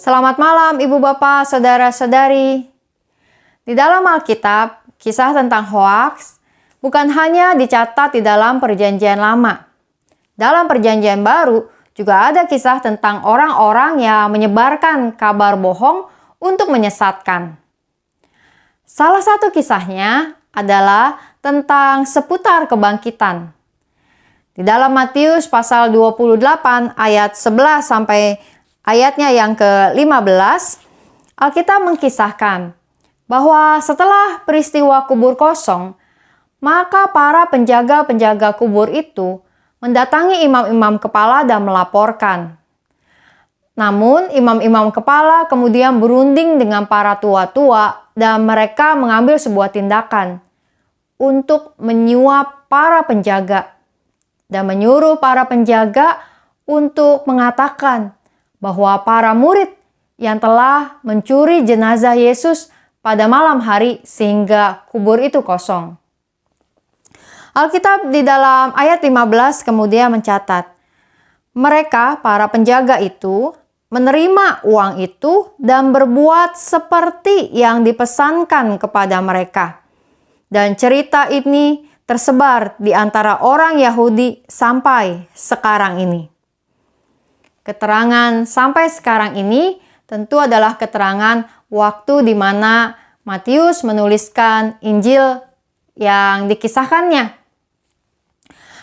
Selamat malam Ibu Bapak, Saudara-saudari. Di dalam Alkitab, kisah tentang hoaks bukan hanya dicatat di dalam Perjanjian Lama. Dalam Perjanjian Baru juga ada kisah tentang orang-orang yang menyebarkan kabar bohong untuk menyesatkan. Salah satu kisahnya adalah tentang seputar kebangkitan. Di dalam Matius pasal 28 ayat 11 sampai ayatnya yang ke-15, Alkitab mengkisahkan bahwa setelah peristiwa kubur kosong, maka para penjaga-penjaga kubur itu mendatangi imam-imam kepala dan melaporkan. Namun imam-imam kepala kemudian berunding dengan para tua-tua dan mereka mengambil sebuah tindakan untuk menyuap para penjaga dan menyuruh para penjaga untuk mengatakan bahwa para murid yang telah mencuri jenazah Yesus pada malam hari sehingga kubur itu kosong. Alkitab di dalam ayat 15 kemudian mencatat, mereka para penjaga itu menerima uang itu dan berbuat seperti yang dipesankan kepada mereka. Dan cerita ini tersebar di antara orang Yahudi sampai sekarang ini. Keterangan sampai sekarang ini tentu adalah keterangan waktu di mana Matius menuliskan Injil yang dikisahkannya.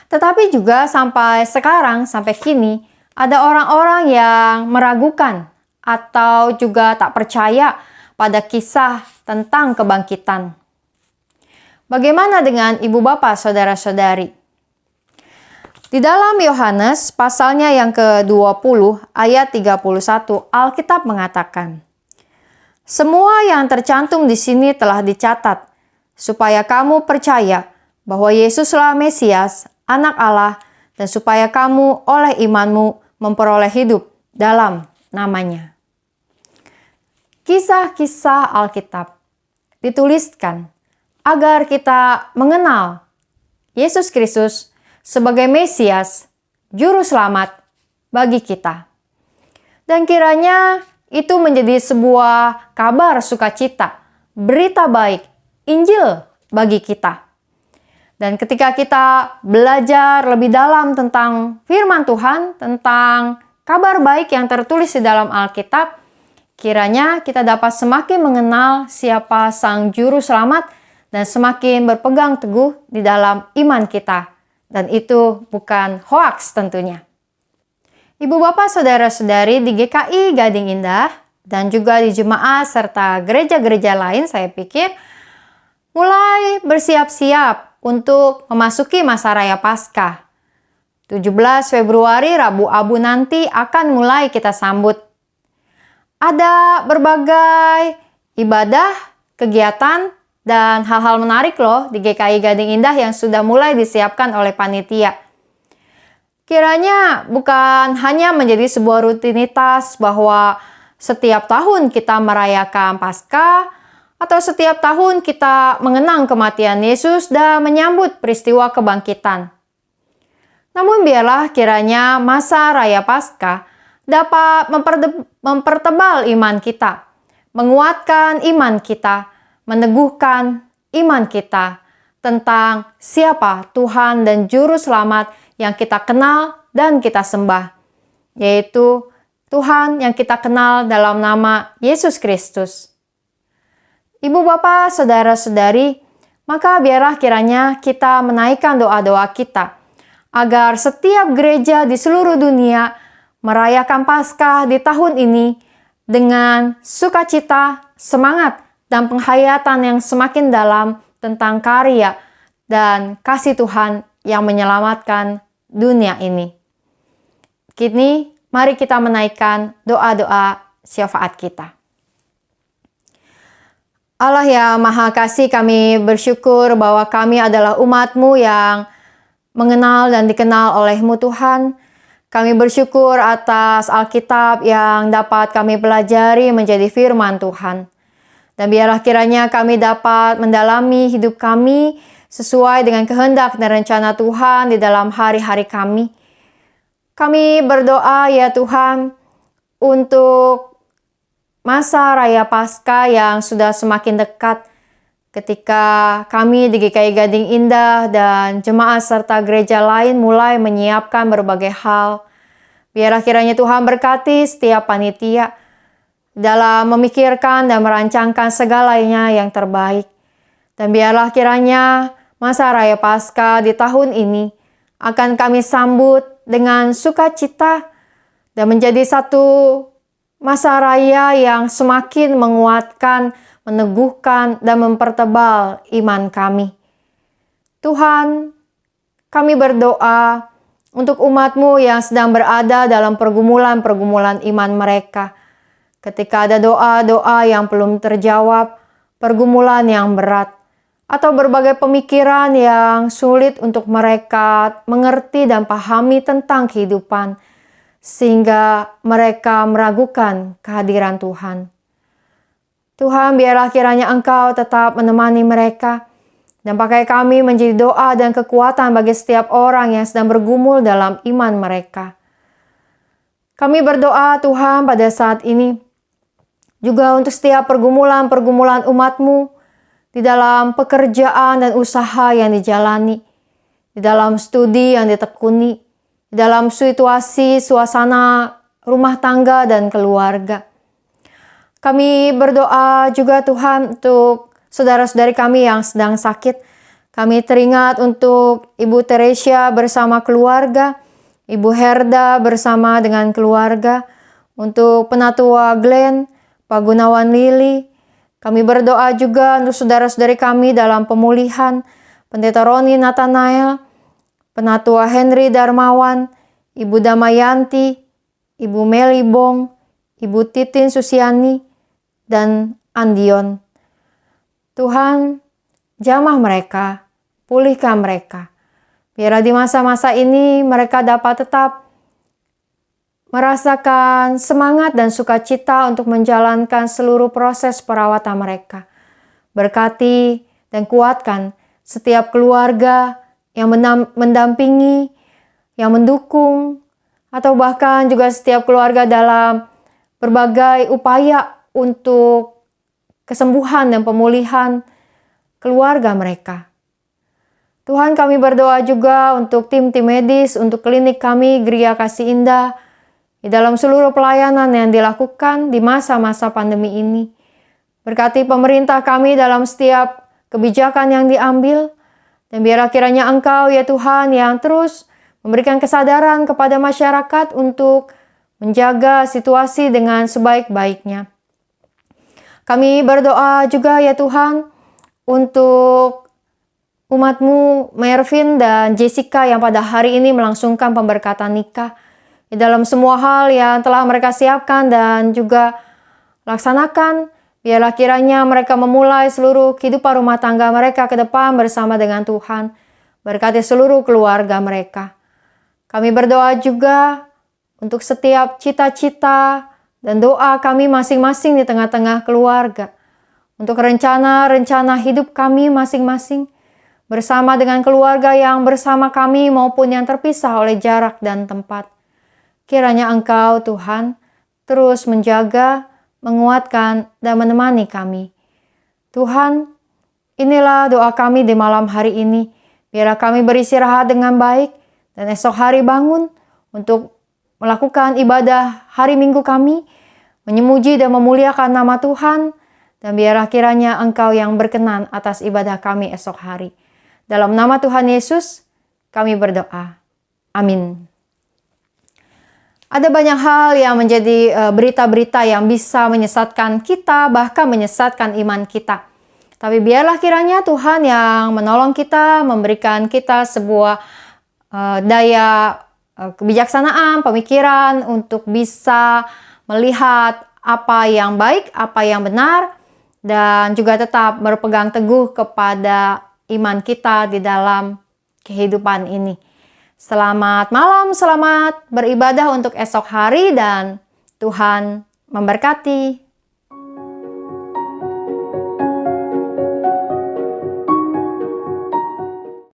Tetapi juga sampai sekarang, sampai kini, ada orang-orang yang meragukan atau juga tak percaya pada kisah tentang kebangkitan. Bagaimana dengan ibu bapak, saudara-saudari? Di dalam Yohanes pasalnya yang ke-20 ayat 31 Alkitab mengatakan, semua yang tercantum di sini telah dicatat supaya kamu percaya bahwa Yesuslah Mesias, Anak Allah, dan supaya kamu oleh imanmu memperoleh hidup dalam namanya. Kisah-kisah Alkitab dituliskan agar kita mengenal Yesus Kristus sebagai Mesias, Juru Selamat bagi kita. Dan kiranya itu menjadi sebuah kabar sukacita, berita baik, Injil bagi kita. Dan ketika kita belajar lebih dalam tentang firman Tuhan, tentang kabar baik yang tertulis di dalam Alkitab, kiranya kita dapat semakin mengenal siapa Sang Juru Selamat dan semakin berpegang teguh di dalam iman kita. Dan itu bukan hoaks tentunya. Ibu bapak saudara-saudari di GKI Gading Indah dan juga di jemaat serta gereja-gereja lain, saya pikir mulai bersiap-siap untuk memasuki masa raya Paskah. 17 Februari Rabu Abu nanti akan mulai kita sambut. Ada berbagai ibadah, kegiatan, dan hal-hal menarik loh di GKI Gading Indah yang sudah mulai disiapkan oleh panitia. Kiranya bukan hanya menjadi sebuah rutinitas bahwa setiap tahun kita merayakan Paskah atau setiap tahun kita mengenang kematian Yesus dan menyambut peristiwa kebangkitan. Namun biarlah kiranya masa raya Paskah dapat mempertebal iman kita, menguatkan iman kita, meneguhkan iman kita tentang siapa Tuhan dan Juru Selamat yang kita kenal dan kita sembah, yaitu Tuhan yang kita kenal dalam nama Yesus Kristus. Ibu bapak, saudara-saudari, maka biarlah kiranya kita menaikkan doa-doa kita agar setiap gereja di seluruh dunia merayakan Paskah di tahun ini dengan sukacita, semangat, dan penghayatan yang semakin dalam tentang karya dan kasih Tuhan yang menyelamatkan dunia ini. Kini, mari kita menaikkan doa-doa syafaat kita. Allah yang Maha Kasih, kami bersyukur bahwa kami adalah umat-Mu yang mengenal dan dikenal oleh-Mu Tuhan. Kami bersyukur atas Alkitab yang dapat kami pelajari menjadi firman Tuhan. Dan biarlah kiranya kami dapat mendalami hidup kami sesuai dengan kehendak dan rencana Tuhan di dalam hari-hari kami. Kami berdoa ya Tuhan untuk masa Raya Paskah yang sudah semakin dekat, ketika kami di GKI Gading Indah dan jemaat serta gereja lain mulai menyiapkan berbagai hal. Biarlah kiranya Tuhan berkati setiap panitia dalam memikirkan dan merancangkan segalanya yang terbaik. Dan biarlah kiranya masa Raya Paskah di tahun ini akan kami sambut dengan sukacita dan menjadi satu masa raya yang semakin menguatkan, meneguhkan, dan mempertebal iman kami. Tuhan, kami berdoa untuk umat-Mu yang sedang berada dalam pergumulan-pergumulan iman mereka. Ketika ada doa-doa yang belum terjawab, pergumulan yang berat, atau berbagai pemikiran yang sulit untuk mereka mengerti dan pahami tentang kehidupan, sehingga mereka meragukan kehadiran Tuhan. Tuhan, biarlah kiranya Engkau tetap menemani mereka, dan pakai kami menjadi doa dan kekuatan bagi setiap orang yang sedang bergumul dalam iman mereka. Kami berdoa Tuhan pada saat ini, juga untuk setiap pergumulan-pergumulan umat-Mu, di dalam pekerjaan dan usaha yang dijalani, di dalam studi yang ditekuni, di dalam situasi, suasana rumah tangga dan keluarga. Kami berdoa juga Tuhan untuk saudara-saudari kami yang sedang sakit. Kami teringat untuk Ibu Teresia bersama keluarga, Ibu Herda bersama dengan keluarga, untuk Penatua Glenn, Pak Gunawan Lili. Kami berdoa juga untuk saudara-saudari kami dalam pemulihan, Pendeta Roni Nathanael, Penatua Henry Darmawan, Ibu Damayanti, Ibu Meli Bong, Ibu Titin Susiani, dan Andion. Tuhan, jamah mereka, pulihkan mereka. Biarlah di masa-masa ini mereka dapat tetap merasakan semangat dan sukacita untuk menjalankan seluruh proses perawatan mereka. Berkati dan kuatkan setiap keluarga yang mendampingi, yang mendukung, atau bahkan juga setiap keluarga dalam berbagai upaya untuk kesembuhan dan pemulihan keluarga mereka. Tuhan, kami berdoa juga untuk tim-tim medis, untuk klinik kami, Geria Kasih Indah, di dalam seluruh pelayanan yang dilakukan di masa-masa pandemi ini. Berkati pemerintah kami dalam setiap kebijakan yang diambil, dan biarlah kiranya Engkau ya Tuhan yang terus memberikan kesadaran kepada masyarakat untuk menjaga situasi dengan sebaik-baiknya. Kami berdoa juga ya Tuhan untuk umat-Mu Mervin dan Jessica yang pada hari ini melangsungkan pemberkatan nikah. Di dalam semua hal yang telah mereka siapkan dan juga laksanakan, biarlah kiranya mereka memulai seluruh kehidupan rumah tangga mereka ke depan bersama dengan Tuhan. Berkati seluruh keluarga mereka. Kami berdoa juga untuk setiap cita-cita dan doa kami masing-masing di tengah-tengah keluarga. Untuk rencana-rencana hidup kami masing-masing bersama dengan keluarga yang bersama kami maupun yang terpisah oleh jarak dan tempat. Kiranya Engkau Tuhan terus menjaga, menguatkan, dan menemani kami. Tuhan, inilah doa kami di malam hari ini. Biarlah kami beristirahat dengan baik dan esok hari bangun untuk melakukan ibadah hari Minggu kami, menyemuji dan memuliakan nama Tuhan, dan biarlah kiranya Engkau yang berkenan atas ibadah kami esok hari. Dalam nama Tuhan Yesus, kami berdoa. Amin. Ada banyak hal yang menjadi berita-berita yang bisa menyesatkan kita, bahkan menyesatkan iman kita. Tapi biarlah kiranya Tuhan yang menolong kita, memberikan kita sebuah daya kebijaksanaan, pemikiran untuk bisa melihat apa yang baik, apa yang benar, dan juga tetap berpegang teguh kepada iman kita di dalam kehidupan ini. Selamat malam, selamat beribadah untuk esok hari dan Tuhan memberkati.